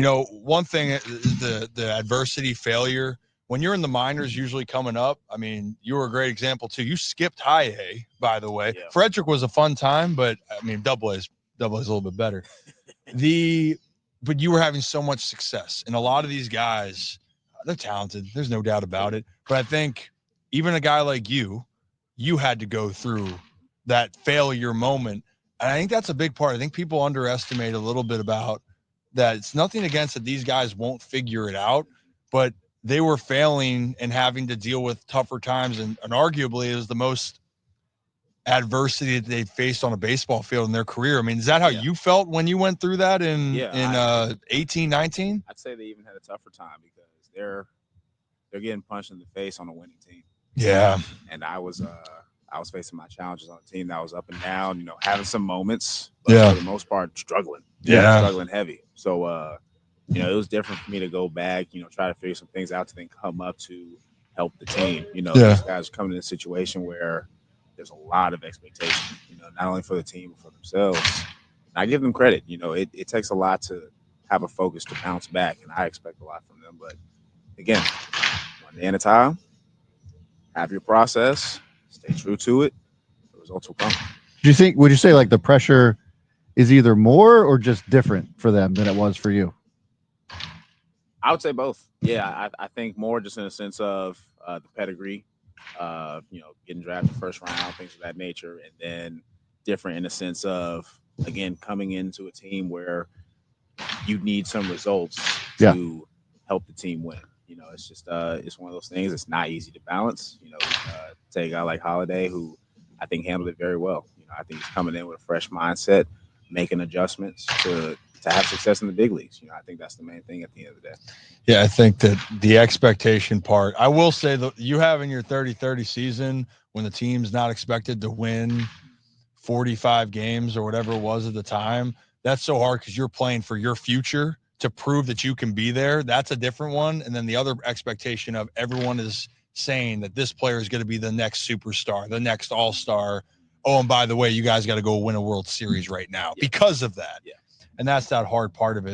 One thing, the adversity, failure, when you're in the minors usually coming up, I mean, you were a great example too. You skipped high A, by the way. Yeah. Frederick was a fun time, but I mean, double A is a little bit better. But you were having so much success. And a lot of these guys, they're talented. There's no doubt about it. But I think even a guy like you had to go through that failure moment. And I think that's a big part. I think people underestimate a little bit about that. It's nothing against that these guys won't figure it out, but they were failing and having to deal with tougher times. And arguably it was the most adversity that they faced on a baseball field in their career. I mean, is that how you felt when you went through that in 18, 19? I'd say they even had a tougher time because they're getting punched in the face on a winning team. Yeah. And I was facing my challenges on a team that was up and down, having some moments, but for the most part struggling. Struggling heavy. So it was different for me to go back, try to figure some things out to then come up to help the team. These guys are coming in a situation where there's a lot of expectation, not only for the team, but for themselves. And I give them credit. It takes a lot to have a focus to bounce back, and I expect a lot from them. But again, one day at a time, have your process, stay true to it, the results will come. Would you say like the pressure is either more or just different for them than it was for you? I would say both. Yeah, I think more just in a sense of the pedigree, getting drafted first round, things of that nature, and then different in the sense of, again, coming into a team where you need some results to help the team win. It's just it's one of those things. It's not easy to balance. Take a guy like Holiday, who I think handled it very well. I think he's coming in with a fresh mindset, making adjustments to have success in the big leagues. I think that's the main thing at the end of the day. Yeah, I think that the expectation part, I will say that you have in your 30-30 season when the team's not expected to win 45 games or whatever it was at the time, that's so hard because you're playing for your future to prove that you can be there. That's a different one. And then the other expectation of everyone is saying that this player is going to be the next superstar, the next all-star. Oh, and by the way, you guys got to go win a World Series right now because of that. Yeah. And that's that hard part of it.